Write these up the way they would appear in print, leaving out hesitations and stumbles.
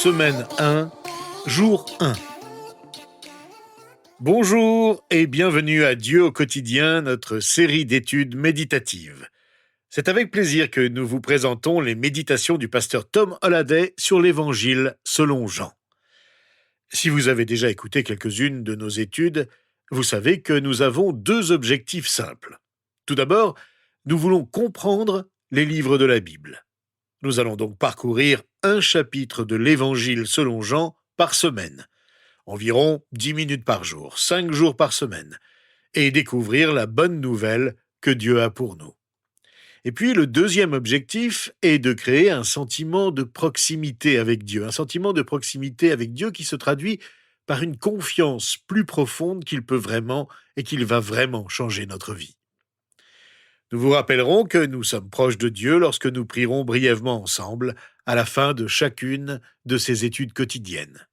semaine 1, jour 1. Bonjour et bienvenue à Dieu au quotidien, notre série d'études méditatives. C'est avec plaisir que nous vous présentons les méditations du pasteur Tom Holliday sur l'Évangile selon Jean. Si vous avez déjà écouté quelques-unes de nos études, vous savez que nous avons deux objectifs simples. Tout d'abord, nous voulons comprendre les livres de la Bible. Nous allons donc parcourir un chapitre de l'Évangile selon Jean par semaine, environ 10 minutes par jour, 5 jours par semaine, et découvrir la bonne nouvelle que Dieu a pour nous. Et puis le deuxième objectif est de créer un sentiment de proximité avec Dieu, un sentiment de proximité avec Dieu qui se traduit par une confiance plus profonde qu'il peut vraiment et qu'il va vraiment changer notre vie. Nous vous rappellerons que nous sommes proches de Dieu lorsque nous prierons brièvement ensemble à la fin de chacune de ces études quotidiennes.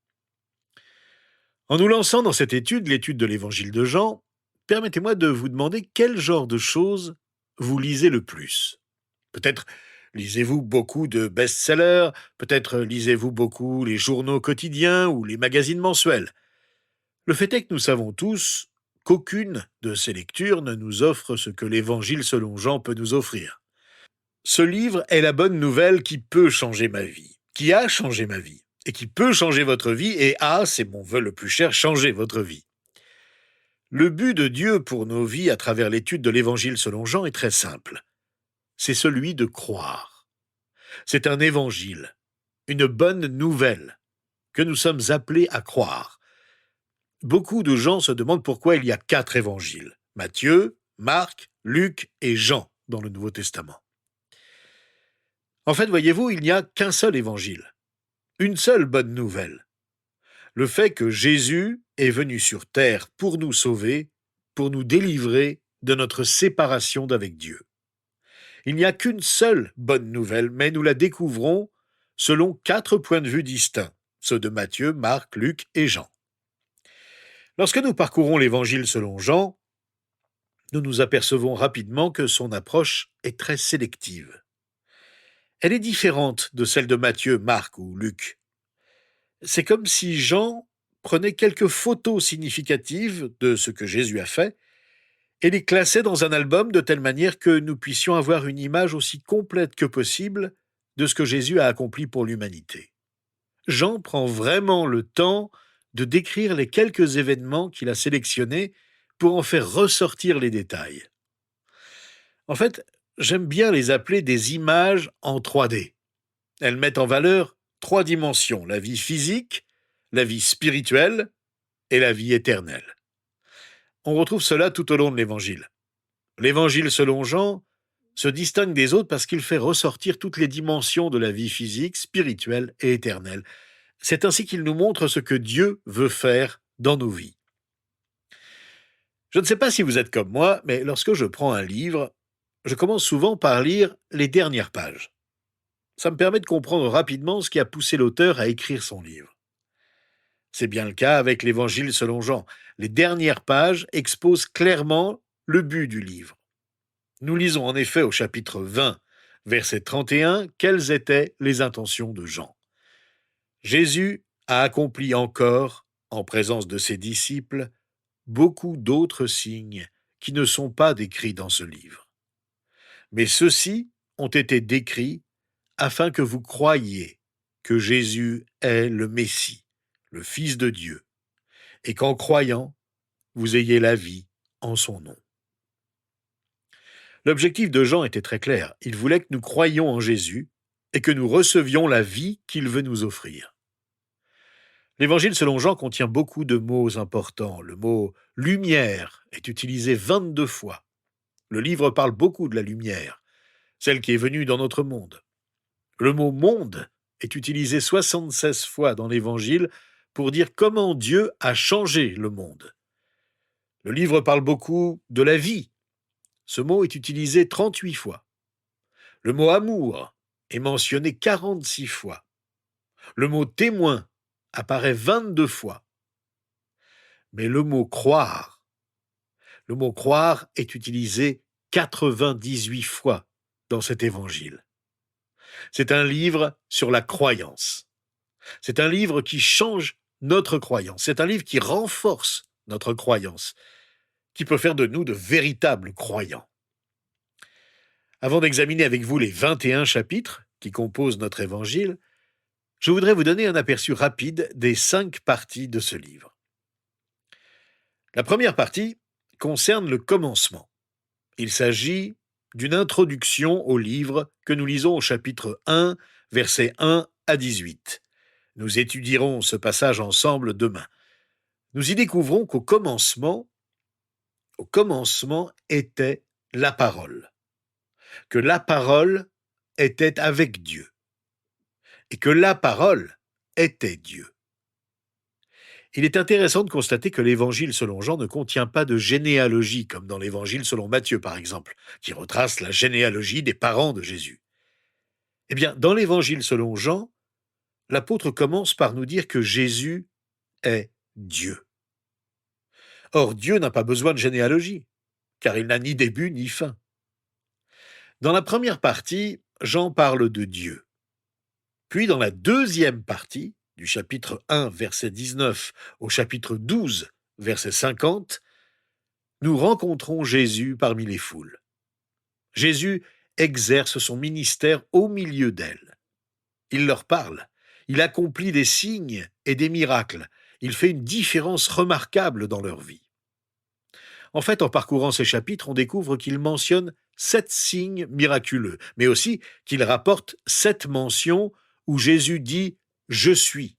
En nous lançant dans cette étude, l'étude de l'Évangile de Jean, permettez-moi de vous demander quel genre de choses vous lisez le plus. Peut-être lisez-vous beaucoup de best-sellers, peut-être lisez-vous beaucoup les journaux quotidiens ou les magazines mensuels. Le fait est que nous savons tous qu'aucune de ces lectures ne nous offre ce que l'Évangile selon Jean peut nous offrir. Ce livre est la bonne nouvelle qui peut changer ma vie, qui a changé ma vie, et qui peut changer votre vie, et c'est mon vœu le plus cher, changer votre vie. Le but de Dieu pour nos vies à travers l'étude de l'Évangile selon Jean est très simple. C'est celui de croire. C'est un évangile, une bonne nouvelle, que nous sommes appelés à croire. Beaucoup de gens se demandent pourquoi il y a 4 évangiles, Matthieu, Marc, Luc et Jean dans le Nouveau Testament. En fait, voyez-vous, il n'y a qu'un seul évangile, une seule bonne nouvelle. Le fait que Jésus est venu sur terre pour nous sauver, pour nous délivrer de notre séparation d'avec Dieu. Il n'y a qu'une seule bonne nouvelle, mais nous la découvrons selon 4 points de vue distincts, ceux de Matthieu, Marc, Luc et Jean. Lorsque nous parcourons l'Évangile selon Jean, nous nous apercevons rapidement que son approche est très sélective. Elle est différente de celle de Matthieu, Marc ou Luc. C'est comme si Jean prenait quelques photos significatives de ce que Jésus a fait et les classait dans un album de telle manière que nous puissions avoir une image aussi complète que possible de ce que Jésus a accompli pour l'humanité. Jean prend vraiment le temps de décrire les quelques événements qu'il a sélectionnés pour en faire ressortir les détails. En fait, j'aime bien les appeler des images en 3D. Elles mettent en valeur 3 dimensions, la vie physique, la vie spirituelle et la vie éternelle. On retrouve cela tout au long de l'Évangile. L'Évangile selon Jean se distingue des autres parce qu'il fait ressortir toutes les dimensions de la vie physique, spirituelle et éternelle. C'est ainsi qu'il nous montre ce que Dieu veut faire dans nos vies. Je ne sais pas si vous êtes comme moi, mais lorsque je prends un livre, je commence souvent par lire les dernières pages. Ça me permet de comprendre rapidement ce qui a poussé l'auteur à écrire son livre. C'est bien le cas avec l'Évangile selon Jean. Les dernières pages exposent clairement le but du livre. Nous lisons en effet au chapitre 20, verset 31, quelles étaient les intentions de Jean. Jésus a accompli encore, en présence de ses disciples, beaucoup d'autres signes qui ne sont pas décrits dans ce livre. Mais ceux-ci ont été décrits afin que vous croyiez que Jésus est le Messie, le Fils de Dieu, et qu'en croyant, vous ayez la vie en son nom. L'objectif de Jean était très clair. Il voulait que nous croyions en Jésus et que nous recevions la vie qu'il veut nous offrir. L'Évangile selon Jean contient beaucoup de mots importants. Le mot « lumière » est utilisé 22 fois. Le livre parle beaucoup de la lumière, celle qui est venue dans notre monde. Le mot « monde » est utilisé 76 fois dans l'Évangile pour dire comment Dieu a changé le monde. Le livre parle beaucoup de la vie. Ce mot est utilisé 38 fois. Le mot « amour » est mentionné 46 fois. Le mot « témoin » apparaît 22 fois. Mais le mot « croire » est utilisé 98 fois dans cet évangile. C'est un livre sur la croyance. C'est un livre qui change notre croyance. C'est un livre qui renforce notre croyance, qui peut faire de nous de véritables croyants. Avant d'examiner avec vous les 21 chapitres qui composent notre évangile, je voudrais vous donner un aperçu rapide des 5 parties de ce livre. La première partie concerne le commencement. Il s'agit d'une introduction au livre que nous lisons au chapitre 1, versets 1 à 18. Nous étudierons ce passage ensemble demain. Nous y découvrons qu'au commencement était la parole, que la parole était avec Dieu, et que la parole était Dieu. Il est intéressant de constater que l'évangile selon Jean ne contient pas de généalogie, comme dans l'évangile selon Matthieu par exemple, qui retrace la généalogie des parents de Jésus. Eh bien, dans l'évangile selon Jean, l'apôtre commence par nous dire que Jésus est Dieu. Or, Dieu n'a pas besoin de généalogie, car il n'a ni début ni fin. Dans la première partie, Jean parle de Dieu. Puis dans la deuxième partie, du chapitre 1, verset 19 au chapitre 12, verset 50, nous rencontrons Jésus parmi les foules. Jésus exerce son ministère au milieu d'elles. Il leur parle, il accomplit des signes et des miracles, il fait une différence remarquable dans leur vie. En fait, en parcourant ces chapitres, on découvre qu'il mentionne 7 signes miraculeux, mais aussi qu'il rapporte 7 mentions où Jésus dit « Je suis ».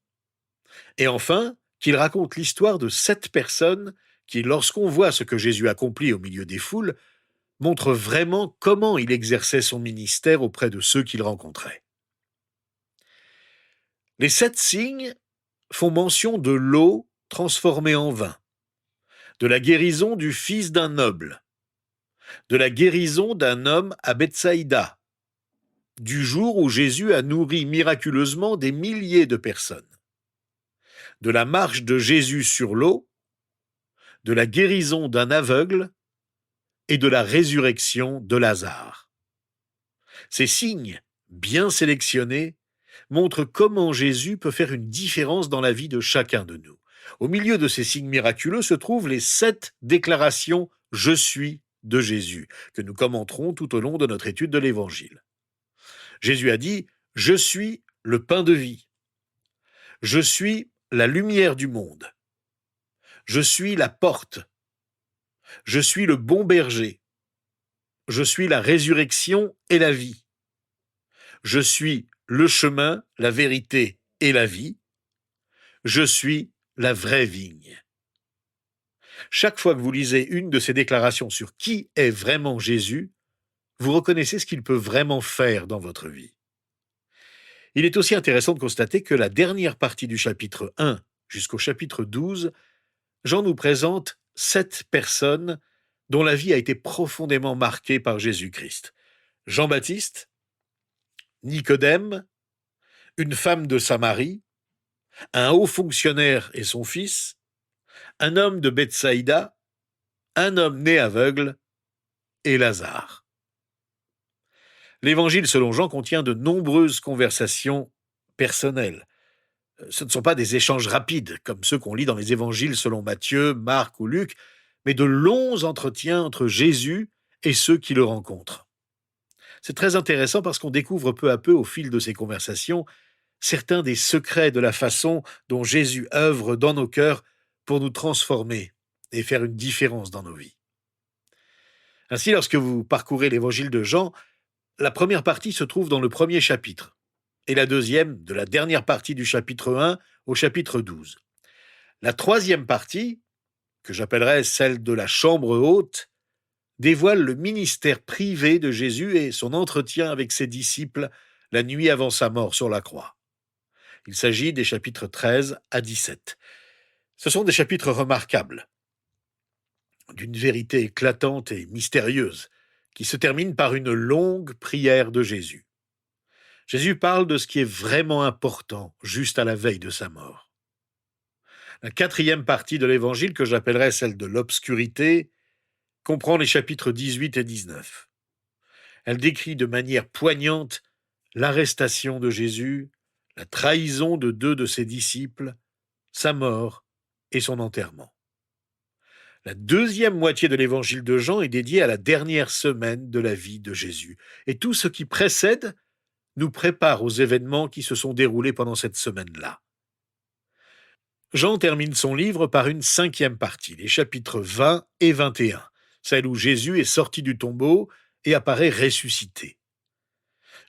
Et enfin, qu'il raconte l'histoire de 7 personnes qui, lorsqu'on voit ce que Jésus accomplit au milieu des foules, montrent vraiment comment il exerçait son ministère auprès de ceux qu'il rencontrait. Les 7 signes font mention de l'eau transformée en vin, de la guérison du fils d'un noble, de la guérison d'un homme à Bethsaïda, du jour où Jésus a nourri miraculeusement des milliers de personnes, de la marche de Jésus sur l'eau, de la guérison d'un aveugle et de la résurrection de Lazare. Ces signes, bien sélectionnés, montrent comment Jésus peut faire une différence dans la vie de chacun de nous. Au milieu de ces signes miraculeux se trouvent les 7 déclarations « Je suis » de Jésus, que nous commenterons tout au long de notre étude de l'Évangile. Jésus a dit « Je suis le pain de vie. Je suis la lumière du monde. Je suis la porte. Je suis le bon berger. Je suis la résurrection et la vie. Je suis le chemin, la vérité et la vie. Je suis la vraie vigne. » Chaque fois que vous lisez une de ces déclarations sur qui est vraiment Jésus, vous reconnaissez ce qu'il peut vraiment faire dans votre vie. Il est aussi intéressant de constater que la dernière partie du chapitre 1 jusqu'au chapitre 12, Jean nous présente 7 personnes dont la vie a été profondément marquée par Jésus-Christ. Jean-Baptiste, Nicodème, une femme de Samarie, un haut fonctionnaire et son fils, un homme de Bethsaïda, un homme né aveugle et Lazare. L'Évangile selon Jean contient de nombreuses conversations personnelles. Ce ne sont pas des échanges rapides, comme ceux qu'on lit dans les évangiles selon Matthieu, Marc ou Luc, mais de longs entretiens entre Jésus et ceux qui le rencontrent. C'est très intéressant parce qu'on découvre peu à peu, au fil de ces conversations, certains des secrets de la façon dont Jésus œuvre dans nos cœurs pour nous transformer et faire une différence dans nos vies. Ainsi, lorsque vous parcourez l'évangile de Jean, la première partie se trouve dans le premier chapitre, et la deuxième de la dernière partie du chapitre 1 au chapitre 12. La troisième partie, que j'appellerais celle de la chambre haute, dévoile le ministère privé de Jésus et son entretien avec ses disciples la nuit avant sa mort sur la croix. Il s'agit des chapitres 13 à 17. Ce sont des chapitres remarquables, d'une vérité éclatante et mystérieuse, qui se termine par une longue prière de Jésus. Jésus parle de ce qui est vraiment important juste à la veille de sa mort. La quatrième partie de l'Évangile, que j'appellerais celle de l'obscurité, comprend les chapitres 18 et 19. Elle décrit de manière poignante l'arrestation de Jésus, la trahison de 2 de ses disciples, sa mort et son enterrement. La deuxième moitié de l'évangile de Jean est dédiée à la dernière semaine de la vie de Jésus. Et tout ce qui précède nous prépare aux événements qui se sont déroulés pendant cette semaine-là. Jean termine son livre par une 5e partie, les chapitres 20 et 21, celle où Jésus est sorti du tombeau et apparaît ressuscité.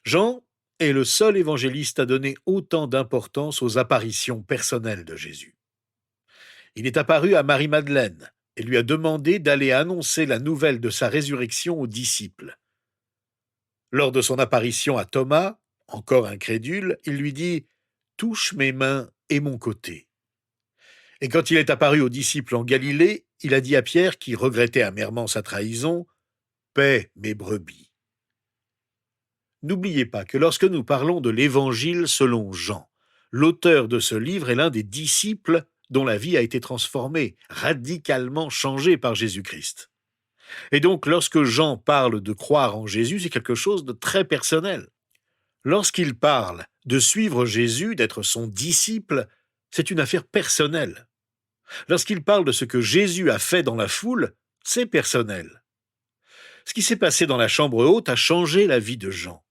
Jean est le seul évangéliste à donner autant d'importance aux apparitions personnelles de Jésus. Il est apparu à Marie-Madeleine et lui a demandé d'aller annoncer la nouvelle de sa résurrection aux disciples. Lors de son apparition à Thomas, encore incrédule, il lui dit « Touche mes mains et mon côté ». Et quand il est apparu aux disciples en Galilée, il a dit à Pierre, qui regrettait amèrement sa trahison, « Paix mes brebis ». N'oubliez pas que lorsque nous parlons de l'Évangile selon Jean, l'auteur de ce livre est l'un des disciples dont la vie a été transformée, radicalement changée par Jésus-Christ. Et donc, lorsque Jean parle de croire en Jésus, c'est quelque chose de très personnel. Lorsqu'il parle de suivre Jésus, d'être son disciple, c'est une affaire personnelle. Lorsqu'il parle de ce que Jésus a fait dans la foule, c'est personnel. Ce qui s'est passé dans la chambre haute a changé la vie de Jean.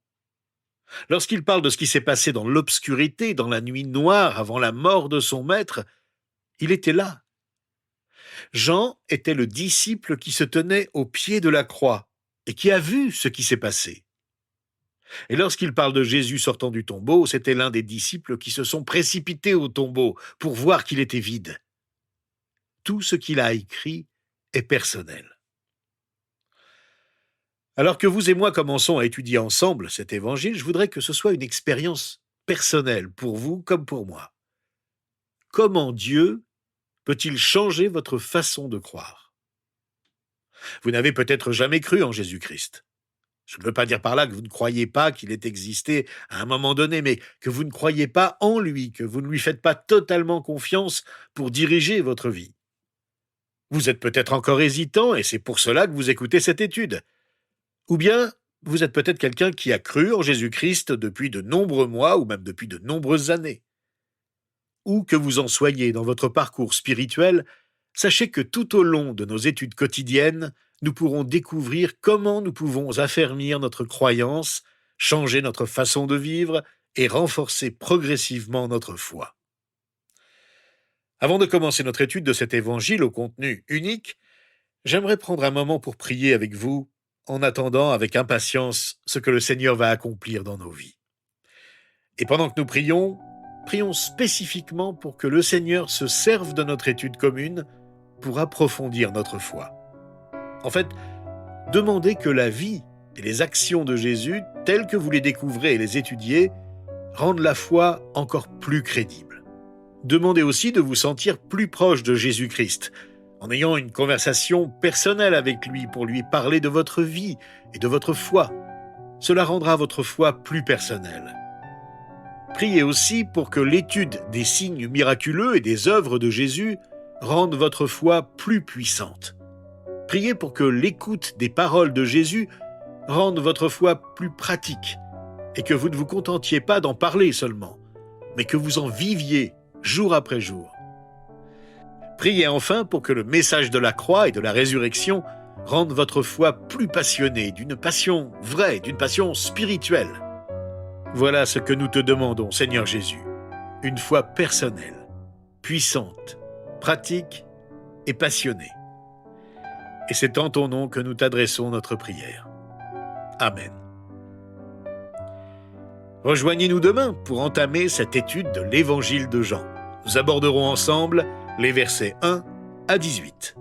Lorsqu'il parle de ce qui s'est passé dans l'obscurité, dans la nuit noire, avant la mort de son maître, il était là. Jean était le disciple qui se tenait au pied de la croix et qui a vu ce qui s'est passé. Et lorsqu'il parle de Jésus sortant du tombeau, c'était l'un des disciples qui se sont précipités au tombeau pour voir qu'il était vide. Tout ce qu'il a écrit est personnel. Alors que vous et moi commençons à étudier ensemble cet évangile, je voudrais que ce soit une expérience personnelle pour vous comme pour moi. Comment Dieu peut-il changer votre façon de croire? Vous n'avez peut-être jamais cru en Jésus-Christ. Je ne veux pas dire par là que vous ne croyez pas qu'il ait existé à un moment donné, mais que vous ne croyez pas en lui, que vous ne lui faites pas totalement confiance pour diriger votre vie. Vous êtes peut-être encore hésitant et c'est pour cela que vous écoutez cette étude. Ou bien, vous êtes peut-être quelqu'un qui a cru en Jésus-Christ depuis de nombreux mois ou même depuis de nombreuses années. Où que vous en soyez dans votre parcours spirituel, sachez que tout au long de nos études quotidiennes, nous pourrons découvrir comment nous pouvons affermir notre croyance, changer notre façon de vivre et renforcer progressivement notre foi. Avant de commencer notre étude de cet évangile au contenu unique, j'aimerais prendre un moment pour prier avec vous, en attendant avec impatience ce que le Seigneur va accomplir dans nos vies. Et pendant que nous prions spécifiquement pour que le Seigneur se serve de notre étude commune pour approfondir notre foi. En fait, demandez que la vie et les actions de Jésus, telles que vous les découvrez et les étudiez, rendent la foi encore plus crédible. Demandez aussi de vous sentir plus proche de Jésus-Christ, en ayant une conversation personnelle avec lui pour lui parler de votre vie et de votre foi. Cela rendra votre foi plus personnelle. Priez aussi pour que l'étude des signes miraculeux et des œuvres de Jésus rende votre foi plus puissante. Priez pour que l'écoute des paroles de Jésus rende votre foi plus pratique et que vous ne vous contentiez pas d'en parler seulement, mais que vous en viviez jour après jour. Priez enfin pour que le message de la croix et de la résurrection rende votre foi plus passionnée, d'une passion vraie, d'une passion spirituelle. Voilà ce que nous te demandons, Seigneur Jésus, une foi personnelle, puissante, pratique et passionnée. Et c'est en ton nom que nous t'adressons notre prière. Amen. Rejoignez-nous demain pour entamer cette étude de l'Évangile de Jean. Nous aborderons ensemble les versets 1 à 18.